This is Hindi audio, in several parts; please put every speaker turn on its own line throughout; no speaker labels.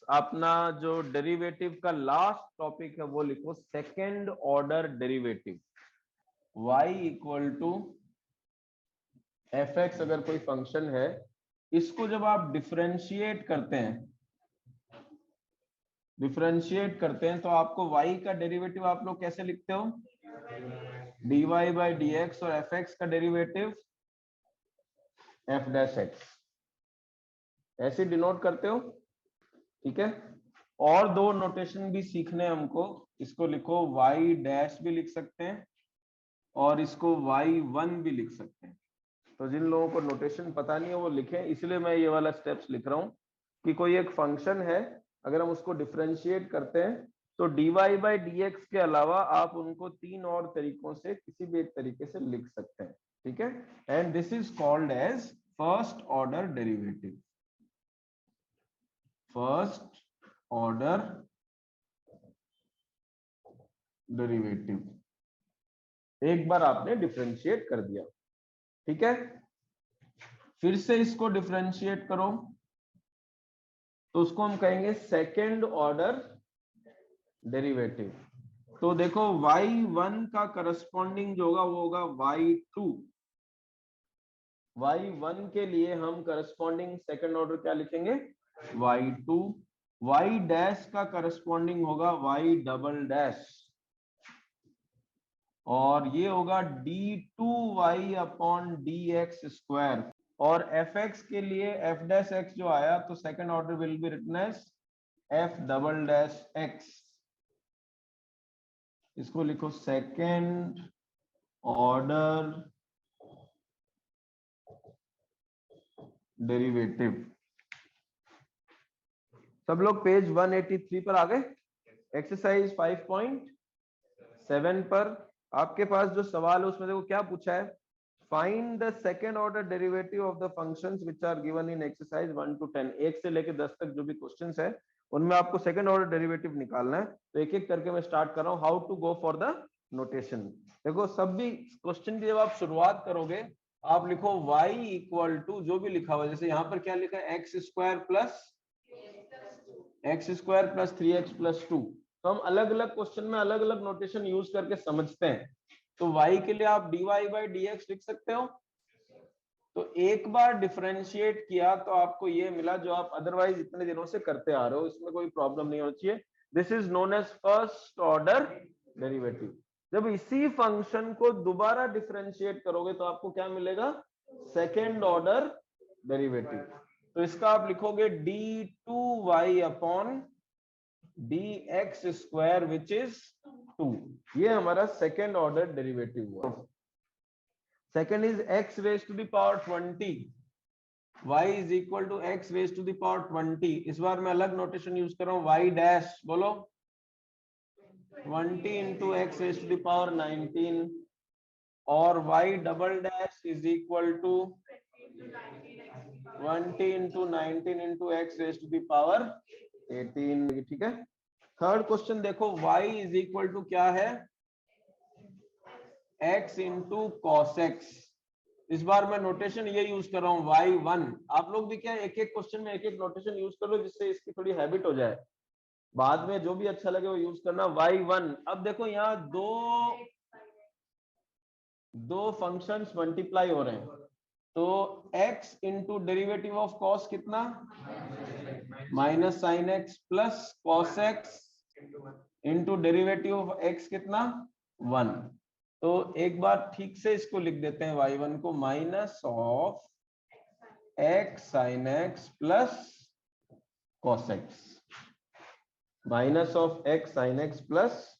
अपना जो डेरिवेटिव का लास्ट टॉपिक है वो लिखो second order derivative. y equal to F X अगर कोई फंक्शन है, इसको जब आप डिफरेंशिएट करते हैं तो आपको y का डेरिवेटिव आप लोग कैसे लिखते हो? dy बाई डी एक्स, और एफ एक्स का डेरिवेटिव एफ डैश एक्स, ऐसे डिनोट करते हो। ठीक है, और दो नोटेशन भी सीखने हमको। इसको लिखो y डैश भी लिख सकते हैं और इसको y1 भी लिख सकते हैं। तो जिन लोगों को नोटेशन पता नहीं है वो लिखें, इसलिए मैं ये वाला स्टेप्स लिख रहा हूं कि कोई एक फंक्शन है, अगर हम उसको डिफरेंशिएट करते हैं तो dy बाई डी एक्स के अलावा आप उनको तीन और तरीकों से किसी भी एक तरीके से लिख सकते हैं। ठीक है, and this is called as first order derivative. First order derivative एक बार आपने डिफरेंशिएट कर दिया। ठीक है, फिर से इसको डिफरेंशिएट करो तो उसको हम कहेंगे सेकेंड ऑर्डर डेरिवेटिव। तो देखो y1 का करस्पॉन्डिंग जो होगा वो होगा y2। y1 के लिए हम करस्पॉन्डिंग सेकेंड ऑर्डर क्या लिखेंगे? y2। y डैश का करस्पॉन्डिंग होगा y डबल डैश, और ये होगा d2y upon d x square. और fx के लिए f डैश x जो आया तो second order will be written as f double dash x। इसको लिखो सेकेंड ऑर्डर डेरिवेटिव। सब लोग पेज 183 पर आ गए? एक्सरसाइज 5.7 पर आपके पास जो सवाल है उसमें देखो क्या पूछा है, find the second order derivative of the functions which are given in exercise 1 to 10। 1 से लेकर 10 तक जो भी क्वेश्चंस है उनमें आपको सेकेंड ऑर्डर डेरिवेटिव निकालना है। तो एक एक करके मैं स्टार्ट कर रहा हूं, how to go for the notation. देखो सब भी क्वेश्चन की जब आप शुरुआत करोगे आप लिखो y इक्वल टू जो भी लिखा हुआ, जैसे यहाँ पर क्या लिखा है, x square plus 3x plus 2। तो हम अलग अलग क्वेश्चन में अलग अलग नोटेशन यूज करके समझते हैं। तो y के लिए आप dy बाई डी एक्स लिख सकते हो। तो एक बार डिफरेंशिएट किया तो आपको ये मिला जो आप अदरवाइज इतने दिनों से करते आ रहे हो, इसमें कोई प्रॉब्लम नहीं होनी चाहिए। This is known as first order derivative. जब इसी फंक्शन को दोबारा डिफरेंशिएट करोगे तो आपको क्या मिलेगा? Second order derivative. तो इसका आप लिखोगे d2y upon d x square which is 2। ये हमारा सेकेंड ऑर्डर डेरिवेटिव हुआ। Second is x raise to the power 20, y is equal to x raise to the power 20। इस बार मैं अलग नोटेशन यूज कर रहा हूं, y डैश बोलो 20 into x raise to the power 19, और y double dash is equal to 20 into 19 into x raise to the power 18। ठीक है, थर्ड क्वेश्चन देखो, y इज इक्वल टू क्या है, x इंटू कॉस एक्स। इस बार मैं नोटेशन ये यूज कर रहा हूँ y1। आप लोग भी क्या एक एक क्वेश्चन में एक एक नोटेशन यूज कर लो जिससे इसकी थोड़ी हैबिट हो जाए, बाद में जो भी अच्छा लगे वो यूज करना। y1, अब देखो यहाँ दो फंक्शंस मल्टीप्लाई हो रहे हैं, तो x into derivative of cos कितना, minus sine x, plus cos x into derivative of x कितना, 1। तो एक बार ठीक से इसको लिख देते हैं y1 को, minus of x sign x plus cos x, minus of x sign x plus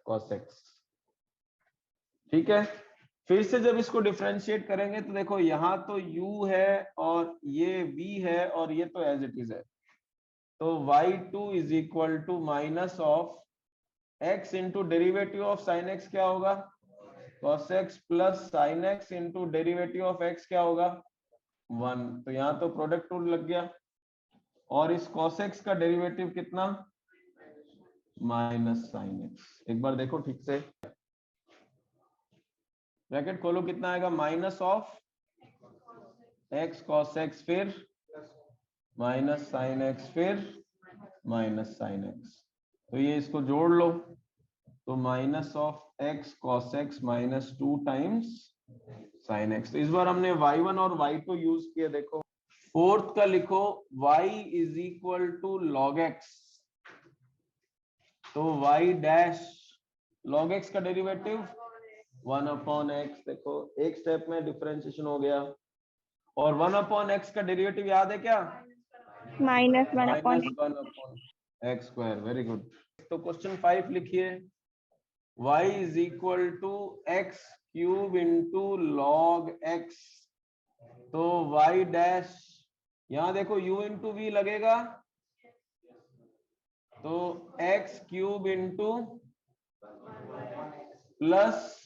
cos x. ठीक है, फिर से जब इसको डिफरेंशिएट करेंगे तो देखो यहाँ तो u है और ये v है और ये तो एज इट इज है। तो y2 is equal to minus of x into derivative of sine x क्या होगा, cos x plus sine x into derivative of x क्या होगा, 1। तो यहाँ तो प्रोडक्ट रूल लग गया, और इस cos x का डेरिवेटिव कितना, माइनस साइन एक्स। एक बार देखो ठीक से, ब्रैकेट खोलो, कितना आएगा, minus of x cos x फिर माइनस साइन एक्स फिर माइनस साइन एक्स। तो ये इसको जोड़ लो, तो minus of x cos x minus 2 times sine x. तो इस बार हमने y1 और y2 यूज किए। देखो फोर्थ का लिखो y is equal to log x, तो y डैश लॉग एक्स का डेरिवेटिव 1 अपॉन एक्स। देखो एक स्टेप में डिफरेंशिएशन हो गया। और 1 अपॉन एक्स का डेरिवेटिव याद है क्या?
-1 upon
-1 upon x square. Very good. तो क्वेश्चन 5 लिखिए, y is equal to x cube into log x. तो y डैश, यहां देखो u इंटू वी लगेगा, तो x cube into plus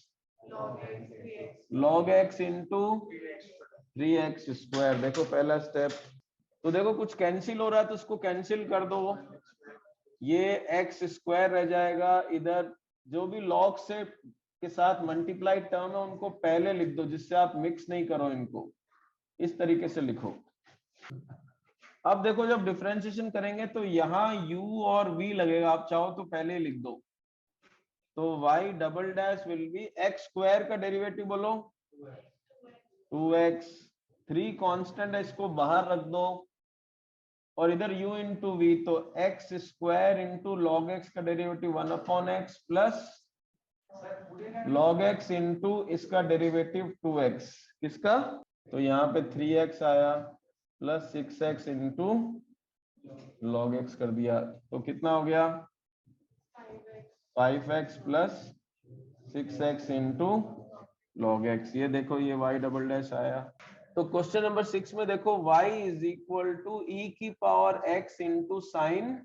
log x into 3x square. देखो पहला स्टेप। तो देखो कुछ कैंसिल हो रहा है तो उसको कैंसिल कर दो, ये एक्स स्क्वायर रह जाएगा। इधर जो भी लॉग से के साथ मल्टीप्लाइड टर्म है उनको पहले लिख दो, जिससे आप मिक्स नहीं करो इनको। इस तरीके से लिखो। अब देखो जब डिफरेंशिएशन करेंगे तो यहाँ u और v लगेगा, आप चाहो तो पहले ही लिख दो। तो y double dash will B x square का डेरिवेटिव बोलो 2x, 3 कांस्टेंट है इसको बाहर रख दो, और इधर u इंटू वी, तो x square into log x का derivative 1 upon x plus log x into इसका डेरिवेटिव 2x। किसका? तो यहाँ पे 3x आया plus 6x into log x कर दिया, तो कितना हो गया? 5x plus 6x into log x. ये देखो ये y डबल डैश आया। तो क्वेश्चन नंबर 6 में देखो y is equal to e की power x into sine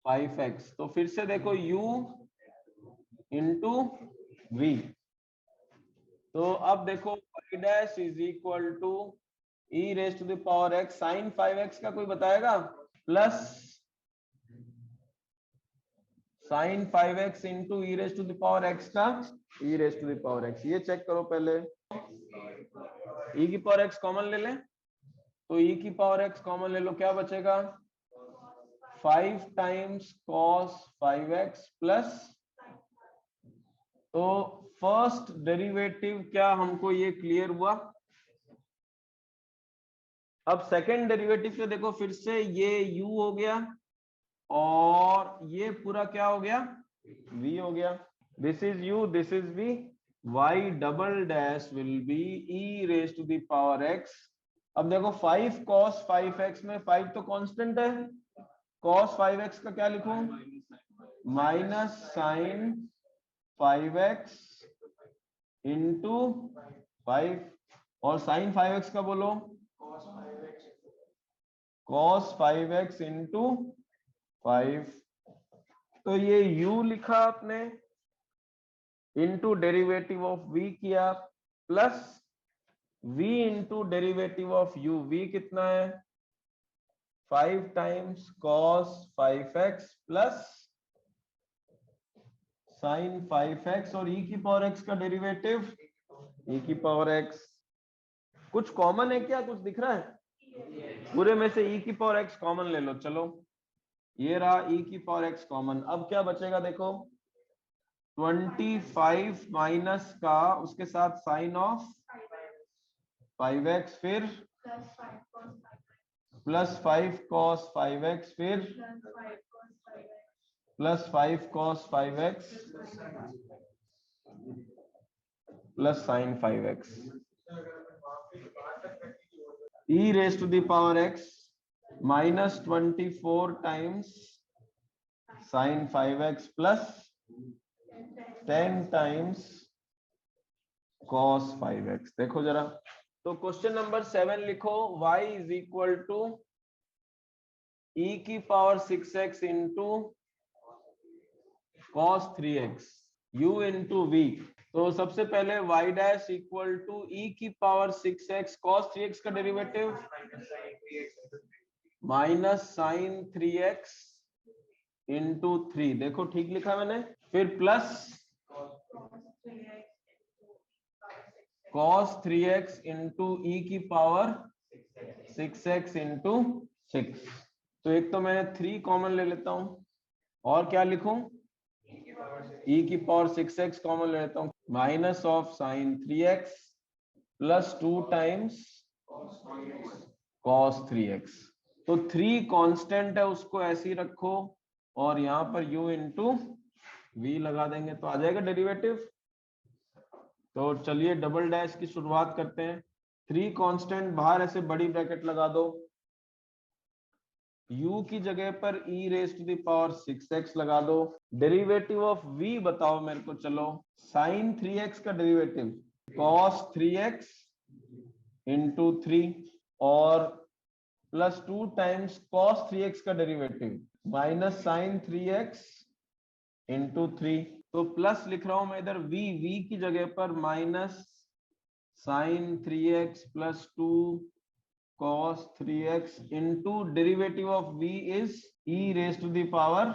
5x। तो फिर से देखो u इंटू v। तो अब देखो y dash is equal to e raise to the power x sine 5x का कोई बताएगा, plus sine 5x into e raise to the power x का e raise to the power x। ये चेक करो पहले, e की पावर x कॉमन ले लें, तो e की पावर x कॉमन ले लो, क्या बचेगा? 5 टाइम्स cos 5x प्लस, तो फर्स्ट डेरिवेटिव क्या हमको ये क्लियर हुआ। अब सेकंड डेरिवेटिव पे देखो फिर से ये u हो गया और ये पूरा क्या हो गया? v हो गया। This is u, this is v। y double dash will be e raise to the power x। अब देखो 5 cos 5x में 5 तो कांस्टेंट है, cos 5x का क्या लिखूं? माइनस साइन 5x इंटू 5, और साइन 5x का बोलो cos 5x इंटू 5। तो ये u लिखा आपने, इंटू डेरिवेटिव ऑफ v किया, plus v into derivative of u। v कितना है? 5 times cos 5x plus sine 5x, और e की पावर x का डेरिवेटिव e की पावर x। कुछ कॉमन है क्या? कुछ दिख रहा है? पूरे में से e की पावर x कॉमन ले लो। चलो ये रहा e की पावर x कॉमन। अब क्या बचेगा देखो, 25 माइनस का उसके साथ साइन ऑफ 5x, फिर प्लस 5 cos 5x, फिर plus 5 cos 5x plus sine 5x। e raise to the power x minus 24 times sine 5x plus 10 times cos 5x। देखो जरा, तो क्वेश्चन नंबर 7 लिखो, y is equal to e की power 6x into cos 3x u into v। तो सबसे पहले y dash equal to e की पावर 6x cos 3x का derivative minus sine 3x into 3। देखो ठीक लिखा मैंने, फिर plus cos 3x into e की पावर 6x इंटू 6। तो एक तो मैंने 3 कॉमन ले लेता हूँ, और क्या लिखूं, e की पावर 6x कॉमन ले लेता हूँ, minus of sine 3x plus 2 times cos 3x। तो 3 कांस्टेंट है, उसको ऐसे ही रखो और यहाँ पर u इंटू वी लगा देंगे तो आ जाएगा डेरिवेटिव। तो चलिए डबल डैश की शुरुआत करते हैं। 3 कांस्टेंट बाहर ऐसे बड़ी ब्रैकेट लगा दो, u की जगह पर e raise to the power 6x लगा दो। डेरिवेटिव ऑफ v बताओ मेरे को, चलो साइन 3x का डेरिवेटिव cos 3x इंटू 3 और प्लस 2 टाइम्स cos 3x का derivative minus sine 3x into 3। तो प्लस लिख रहा हूं मैं इधर v की जगह पर minus sine 3x plus 2 cos 3x into derivative of v is e raise to the power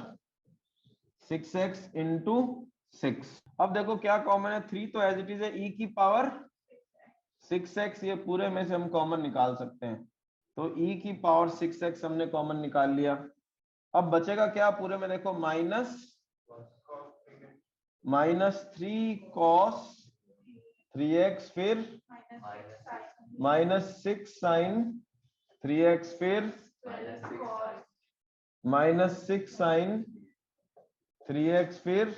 6x into 6। अब देखो क्या कॉमन है, 3 तो एज इट इज है, e की पावर 6x, ये पूरे में से हम कॉमन निकाल सकते हैं। तो e की पावर 6x हमने कॉमन निकाल लिया। अब बचेगा क्या पूरे में, देखो माइनस 3 cos 3x, फिर माइनस 6 साइन 3x, फिर माइनस 6 साइन 3x, फिर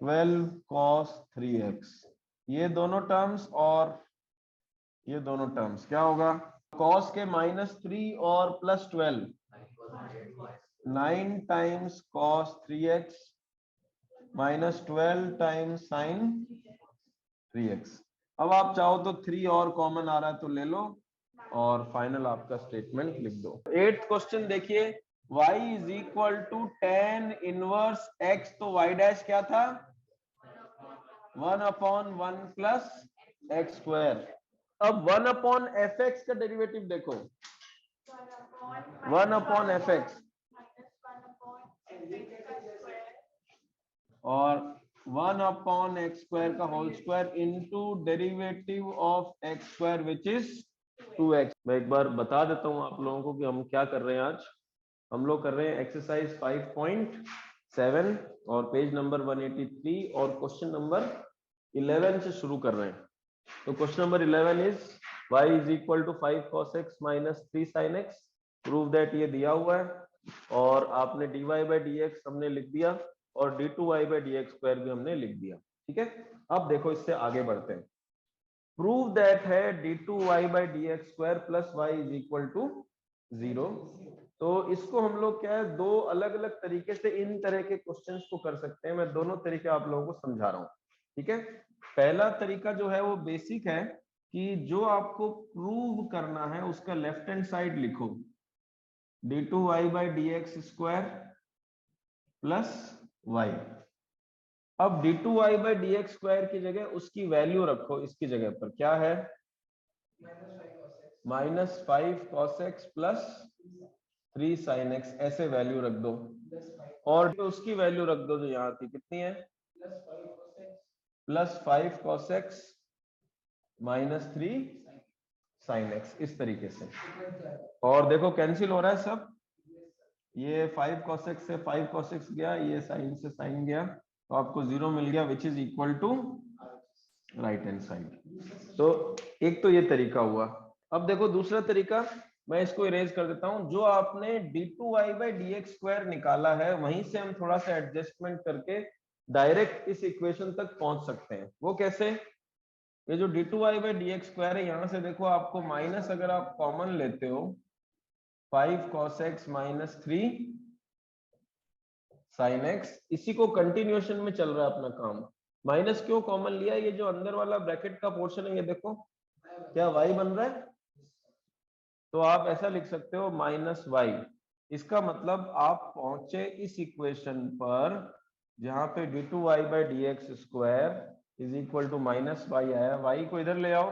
12 cos 3x। ये दोनों टर्म्स और ये दोनों टर्म्स क्या होगा, cos के -3 और plus 12, 9 times cos 3x minus 12 times sign 3x। अब आप चाहो तो 3 और कॉमन आ रहा है तो ले लो और फाइनल आपका स्टेटमेंट लिख दो। 8th क्वेश्चन देखिए, y is equal to tan inverse x, तो y डैश क्या था, 1/1 प्लस एक्स स्क्वायर। अब 1/fx का डेरिवेटिव देखो, 1/fx और 1/x स्क्वायर का whole square into derivative of x square which is 2x। मैं एक बार बता देता हूं आप लोगों को कि हम क्या कर रहे हैं आज। हम लोग कर रहे हैं एक्सरसाइज 5.7 और पेज नंबर 183 और क्वेश्चन नंबर 11 से शुरू कर रहे हैं। तो question number 11 is y is equal to 5 cos x minus 3 sin x। Prove that, ये दिया हुआ है और आपने dy बाई dx हमने लिख दिया और d2y बाई dx स्क्वायर भी हमने लिख दिया। ठीक है, अब देखो इससे आगे बढ़ते हैं। प्रूव दैट है d2y by dx square plus y is equal to 0। तो इसको हम लोग क्या है, दो अलग अलग तरीके से इन तरह के क्वेश्चंस को कर सकते हैं। मैं दोनों तरीके आप लोगों को समझा रहा हूँ। ठीक है, पहला तरीका जो है वो बेसिक है कि जो आपको प्रूव करना है उसका लेफ्ट हैंड साइड लिखो, d2y by dx square plus y। अब d2y बाई dx स्क्वायर की जगह उसकी वैल्यू रखो, इसकी जगह पर क्या है, -5 cos x plus 3 sin x, ऐसे वैल्यू रख दो और उसकी वैल्यू रख दो जो यहाँ थी, कितनी है, +5 cos x -3 sin x, इस तरीके से। और देखो कैंसिल हो रहा है सब, ये 5 cos x से 5 cos x गया, ये sin से sin गया, तो आपको 0 मिल गया which is equal to right hand side. तो एक तो ये तरीका हुआ। अब देखो दूसरा तरीका, मैं इसको इरेज कर देता हूं। जो आपने d2y बाई dx स्क्वायर निकाला है वहीं से हम थोड़ा सा एडजस्टमेंट करके डायरेक्ट इस इक्वेशन तक पहुंच सकते हैं। वो कैसे, ये जो d2y बाई dx स्क्वायर है, यहां से देखो आपको माइनस अगर आप कॉमन लेते हो 5 cos x minus 3 sin x, इसी को कंटिन्यूएशन में चल रहा है अपना काम। माइनस क्यों कॉमन लिया, ये जो अंदर वाला ब्रैकेट का पोर्शन है ये देखो क्या y बन रहा है, तो आप ऐसा लिख सकते हो -y। इसका मतलब आप पहुंचे इस इक्वेशन पर जहां पे d2y by dx square is equal to -y आया। y को इधर ले आओ,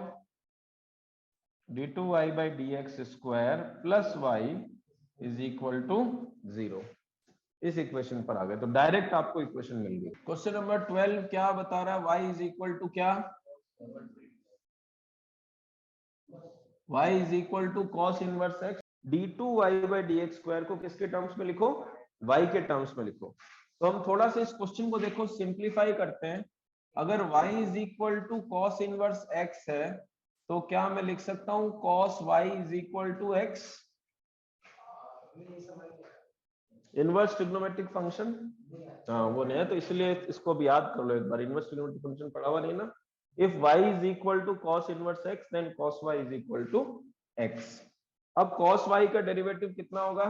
d2y by dx square plus y is equal to 0। इस इक्वेशन पर आ गए तो डायरेक्ट आपको इक्वेशन मिल गई। क्वेश्चन नंबर 12 क्या बता रहा है, y इज इक्वल टू क्या, y is equal to cos inverse x d2y/dx² को किसके टर्म्स में लिखो, y के टर्म्स में लिखो। तो हम थोड़ा सा इस क्वेश्चन को देखो सिंप्लीफाई करते हैं। अगर y is equal to cos inverse x है तो क्या मैं लिख सकता हूं cos y is equal to x, inverse trigonometric function. हाँ वो नहीं है तो इसलिए इसको भी याद कर लो एक बार, इनवर्स ट्रिग्नोमेट्रिक फंक्शन पढ़ा हुआ नहीं ना। If y is equal to cos inverse x then cos y is equal to x। अब cos y का डेरिवेटिव कितना होगा,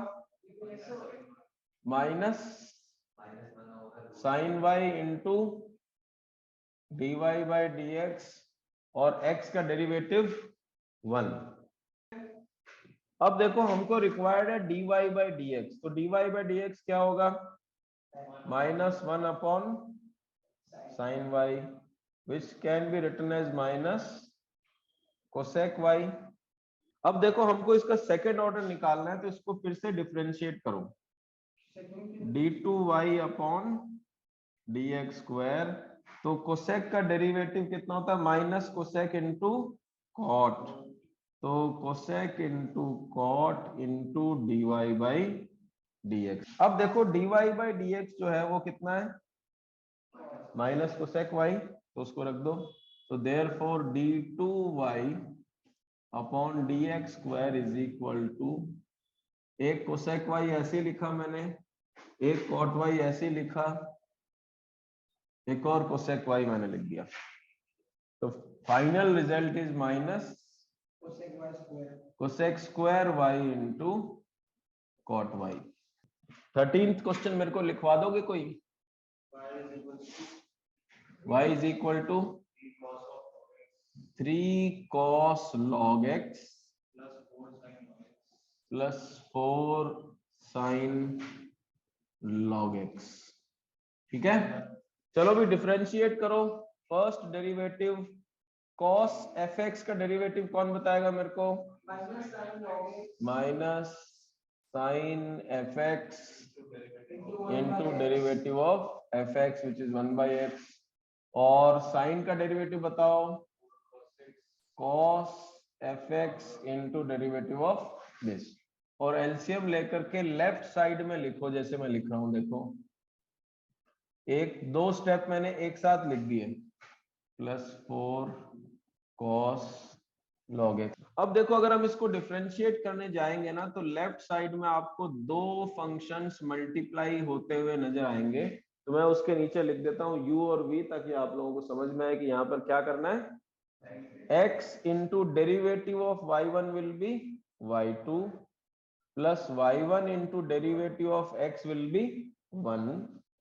minus sin y into dy by dx और x का डेरिवेटिव 1। अब देखो हमको रिक्वायर्ड है dy बाई dx, तो dy बाई dx क्या होगा, -1 upon sin y which can be written as minus cosec y। अब देखो हमको इसका सेकेंड ऑर्डर निकालना है तो इसको फिर से डिफरेंशिएट करो, d2y अपॉन dx स्क्वायर। तो कोसेक का डेरिवेटिव कितना होता है, माइनस कोसेक इंटू कॉट, तो cosec into cot into dy by dx। अब देखो dy बाई dx जो है वो कितना है, माइनस कोसेक y, तो उसको रख दो। तो therefore d2y upon dx square is equal to, एक कोसेक y ऐसे लिखा मैंने, एक कॉट y ऐसे लिखा, एक और कोसेक y मैंने लिख दिया। तो final result is minus cosec square y into cot y। 13th question मेरे को लिखवा दोगे कोई, y is equal to 3 cos log x plus 4 sin log x। ठीक है, चलो भी डिफरेंशिएट करो। फर्स्ट डेरिवेटिव cos fx का डेरिवेटिव कौन बताएगा मेरे को, minus sine fx into derivative of fx which is 1/x, और साइन का डेरिवेटिव बताओ cos fx into derivative of this, और एलसीएम लेकर के लेफ्ट साइड में लिखो जैसे मैं लिख रहा हूं। देखो एक दो स्टेप मैंने एक साथ लिख दिए, +4 cos log x। अब देखो अगर हम इसको डिफरेंशिएट करने जाएंगे ना तो लेफ्ट साइड में आपको दो फंक्शंस मल्टीप्लाई होते हुए नजर आएंगे। तो मैं उसके नीचे लिख देता हूं u और v ताकि आप लोगों को समझ में आए कि यहाँ पर क्या करना है। x into derivative of y1 will be y2 plus y1 into derivative of x will be 1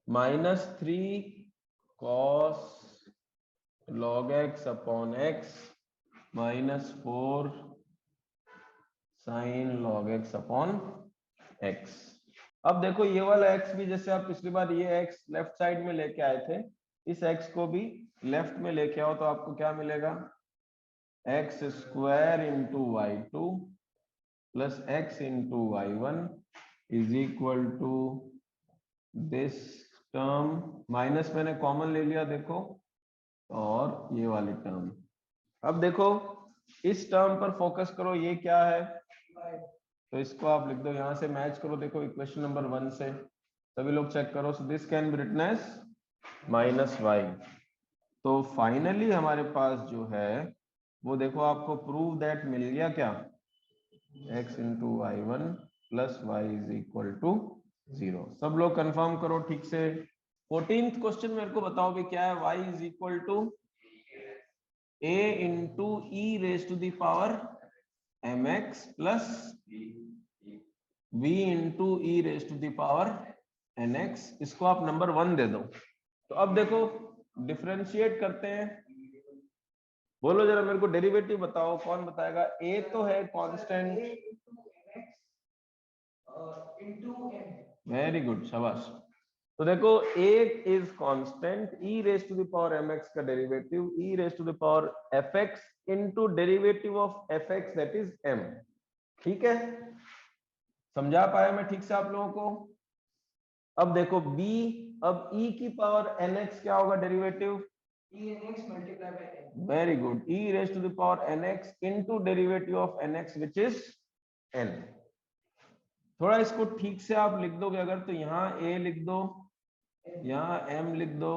minus 3 cos log x upon x minus 4 sin log x upon x। अब देखो ये वाला x भी जैसे आप पिछली बार ये x लेफ्ट साइड में लेके आए थे, इस x को भी लेफ्ट में लेके आओ तो आपको क्या मिलेगा, x square into y2 plus x into y1 is equal to this term, minus मैंने कॉमन ले लिया देखो, और ये वाली टर्म। अब देखो इस टर्म पर फोकस करो, ये क्या है, तो इसको आप लिख दो, यहां से मैच करो। देखो इक्वेशन नंबर 1 से सभी लोग चेक करो। So this can be written as -y। तो फाइनली हमारे पास जो है वो देखो आपको प्रूव दैट मिल गया क्या, x into y1 plus y is equal to 0। सब लोग कंफर्म करो ठीक से। 14th क्वेश्चन मेरे को बताओ भी क्या है, y is equal to a into e raise to the power mx plus v into e raise to the power nx। इसको आप नंबर 1 दे दो। तो अब देखो डिफरेंशिएट करते हैं, बोलो जरा मेरे को डेरिवेटिव बताओ, कौन बताएगा। a तो है कांस्टेंट, वेरी गुड शाबाश। तो देखो a is constant, e raise to the power mx का derivative e raise to the power fx into derivative of fx that is m। ठीक है, समझा पाया मैं ठीक से आप लोगों को। अब देखो b, अब e की पावर nx क्या होगा derivative, very good, e raise to the power nx into derivative of nx which is n। थोड़ा इसको ठीक से आप लिख दोगे अगर, तो यहाँ a लिख दो, यहाँ m लिख दो,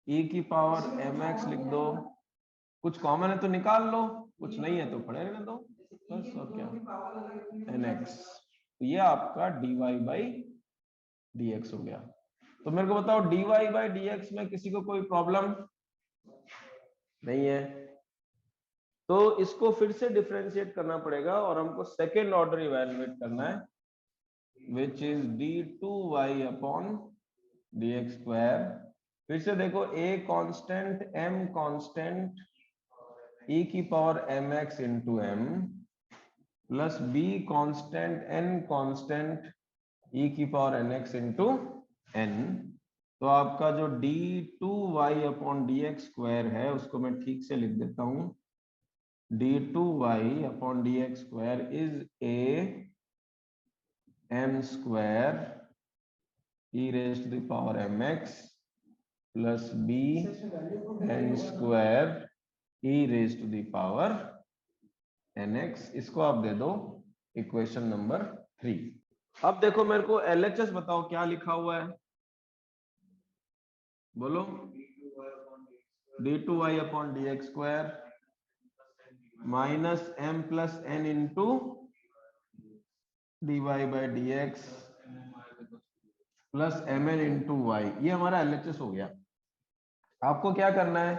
e की पावर mx लिख दो, कुछ कॉमन है तो निकाल लो, कुछ नहीं है तो पढ़े रहने दो बस, और क्या, nx। तो ये आपका dy बाई dx हो गया। तो मेरे को बताओ dy बाई dx में किसी को कोई प्रॉब्लम नहीं है, तो इसको फिर से डिफरेंशिएट करना पड़ेगा और हमको सेकेंड ऑर्डर इवेलुएट करना है, which is d2y upon dx square. फिर से देखो a constant, m constant, e की power mx into m plus b constant, n constant, e की पावर nx इंटू n। तो आपका जो d2y अपॉन dx स्क्वायर है उसको मैं ठीक से लिख देता हूं, d2y upon dx square is a m square e raise to the power mx plus b n square e raise to the power nx। इसको आप दे दो इक्वेशन नंबर 3। अब देखो मेरे को LHS बताओ क्या लिखा हुआ है, बोलो। d2y upon dx square minus m plus n into dy by dx plus mn into y, ये हमारा LHS हो गया। आपको क्या करना है,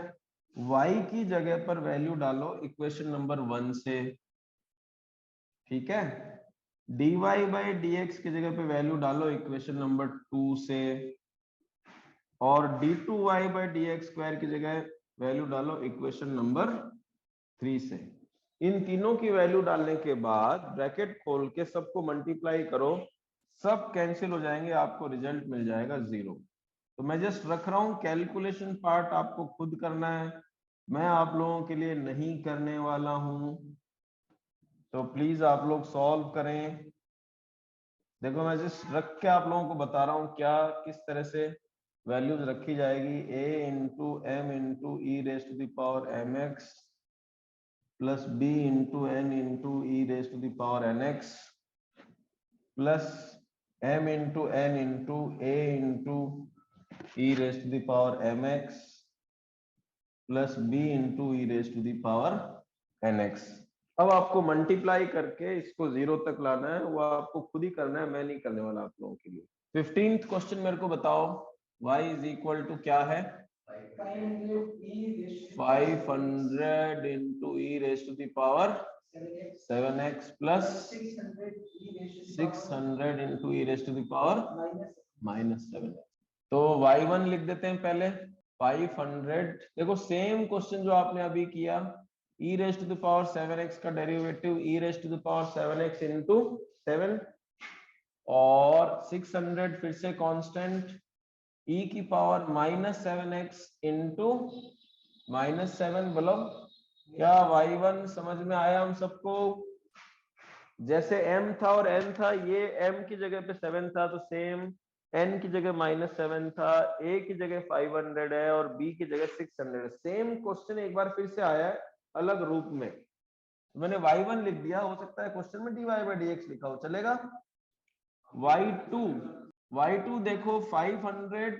y की जगह पर वैल्यू डालो इक्वेशन नंबर 1 से, ठीक है, dy बाई dx की जगह पे वैल्यू डालो इक्वेशन नंबर 2 से, और d2y बाई dx स्क्वायर की जगह वैल्यू डालो इक्वेशन नंबर 3 से। इन तीनों की वैल्यू डालने के बाद ब्रैकेट खोल के सबको मल्टीप्लाई करो, सब कैंसिल हो जाएंगे, आपको रिजल्ट मिल जाएगा 0। तो मैं जस्ट रख रहा हूं, कैलकुलेशन पार्ट आपको खुद करना है, मैं आप लोगों के लिए नहीं करने वाला हूं, तो प्लीज आप लोग सॉल्व करें। देखो मैं जस्ट रख के आप लोगों को बता रहा हूं क्या किस तरह से वैल्यूज रखी जाएगी, a into m into e raise to the power m x plus b into n into e raise to the power n x plus m into n into a into e raise to the power m x plus b into e raise to the power n x. अब आपको मल्टीप्लाई करके इसको 0 तक लाना है, वो आपको खुद ही करना है, मैं नहीं करने वाला आप लोगों के लिए। 15th क्वेश्चन मेरे को बताओ, y इज इक्वल टू क्या है, 500 into e raise to the power 7x plus 600 into e raise to the power -7। तो y1 लिख देते हैं पहले, 500। देखो सेम क्वेश्चन जो आपने अभी किया, e raise to the power 7x का derivative e raise to the power 7x into 7, और 600 फिर से कांस्टेंट e की पावर -7x इंटू -7। बोलो क्या y1 समझ में आया हम सबको? जैसे m था और n था, ये m की जगह पे 7 था तो सेम n की जगह -7 था, a की जगह 500 है और b की जगह 600 है। सेम क्वेश्चन एक बार फिर से आया है अलग रूप में, मैंने y1 लिख दिया, हो सकता है क्वेश्चन में dy बाई dx लिखा हो, चलेगा। y2 देखो 500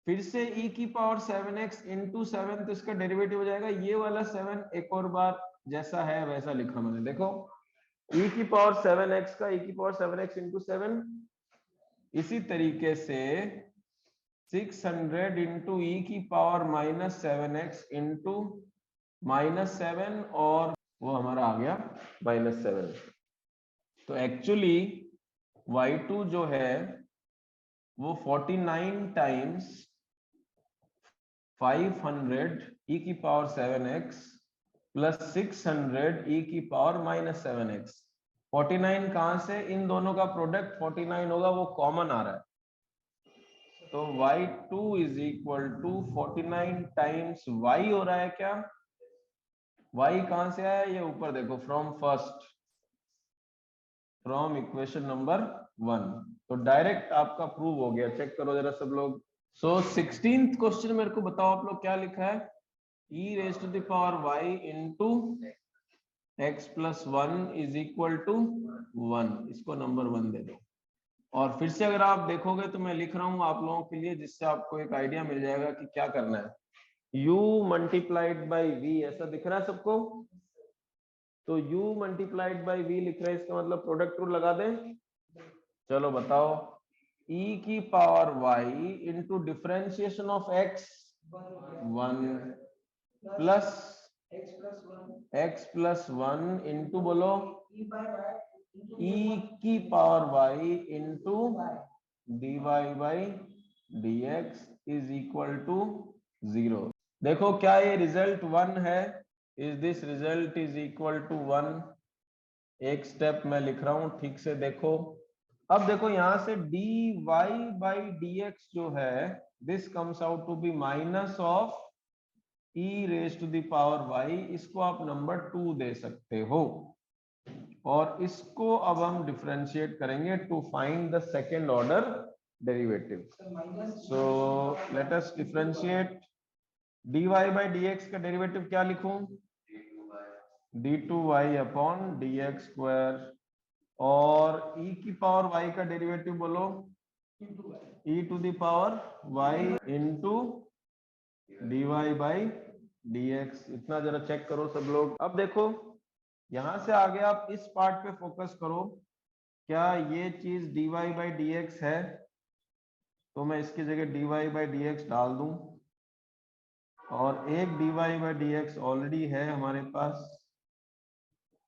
फिर से e की पावर 7x इंटू 7, तो इसका डेरिवेटिव हो जाएगा ये वाला 7, एक और बार जैसा है वैसा लिखा मैंने, देखो e की पावर 7x का e की पावर 7x इंटू 7, इसी तरीके से 600 इंटू e की पावर -7x इंटू -7, और वो हमारा आ गया -7। तो एक्चुअली y2 जो है वो 49 टाइम्स 500 e की पावर 7x प्लस 600 e की पावर -7x। 49 कहां से, इन दोनों का प्रोडक्ट 49 होगा, वो कॉमन आ रहा है, तो y2 is equal to 49 times y हो रहा है क्या, y कहां से आया, ये ऊपर देखो, फ्रॉम इक्वेशन नंबर 1, तो डायरेक्ट आपका प्रूव हो गया। चेक करो जरा सब लोग। सो 16th क्वेश्चन मेरे को बताओ आप लोग क्या लिखा है, e raise to the power y into x plus 1 is equal to 1, इसको नंबर 1 दे दो। और फिर से अगर आप देखोगे तो मैं लिख रहा हूं आप लोगों के लिए, जिससे आपको एक आइडिया मिल जाएगा कि क्या करना है। u मल्टीप्लाइड बाई v, ऐसा दिख रहा है सबको? तो u मल्टीप्लाइड बाई v लिख रहे हैं, इसका मतलब प्रोडक्ट रूल लगा दें। चलो बताओ, e की power y into differentiation of x 1 plus x plus 1 into बोलो e की power y into dy by dx is equal to 0। देखो क्या ये रिजल्ट 1 है? Is this result is equal to 1? एक स्टेप मैं लिख रहा हूं, ठीक से देखो। अब देखो यहां से dy बाई dx जो है, this comes out to be minus of e raise to the power y, इसको आप नंबर 2 दे सकते हो। और इसको अब हम डिफरेंशिएट करेंगे to find the second order derivative. So let us differentiate dy by dx का डेरिवेटिव क्या लिखूं? d2y upon dx square. और e की पावर y का डेरिवेटिव बोलो, e to the power y into dy by dx। इतना जरा चेक करो सब लोग। अब देखो यहां से आगे आप इस पार्ट पे फोकस करो, क्या ये चीज dy बाई dx है? तो मैं इसकी जगह dy बाई dx डाल दूं, और एक dy बाई dx ऑलरेडी है हमारे पास,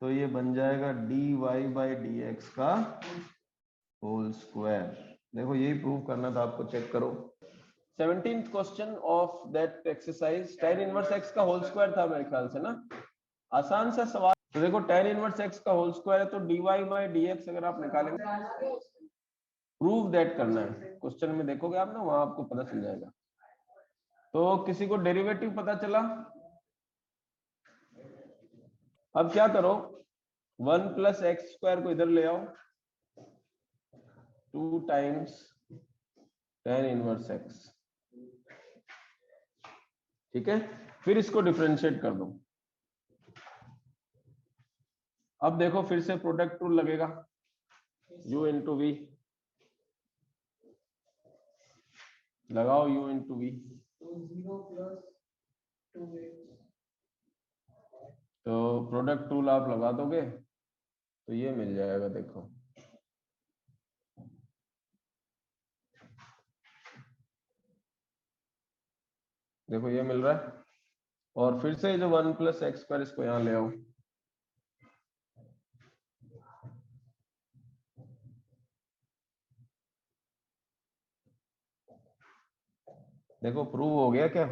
तो ये बन जाएगा dy बाई dx का होल स्क्वायर। देखो यही प्रूव करना था आपको, चेक करो। 17th question of that exercise, tan inverse x का होल स्क्वायर था मेरे ख्याल से ना, आसान सा सवाल। तो देखो tan इनवर्स x का होल स्क्वायर है, तो dy बाई dx अगर आप निकालेंगे, प्रूव दैट करना है। क्वेश्चन में देखोगे आप ना, वहां आपको पता चल जाएगा। तो किसी को डेरिवेटिव पता चला? अब क्या करो, 1 प्लस एक्स स्क्वायर को इधर ले आओ, 2 टाइम्स tan इनवर्स x, ठीक है। फिर इसको डिफरेंशिएट कर दो। अब देखो फिर से प्रोडक्ट रूल लगेगा, u इंटू वी लगाओ, u इंटू वी। तो प्रोडक्ट रूल आप लगा दोगे तो ये मिल जाएगा। देखो देखो ये मिल रहा है। और फिर से जो 1 प्लस एक्स स्क्वायर, इसको यहां ले आओ। देखो प्रूव हो गया क्या?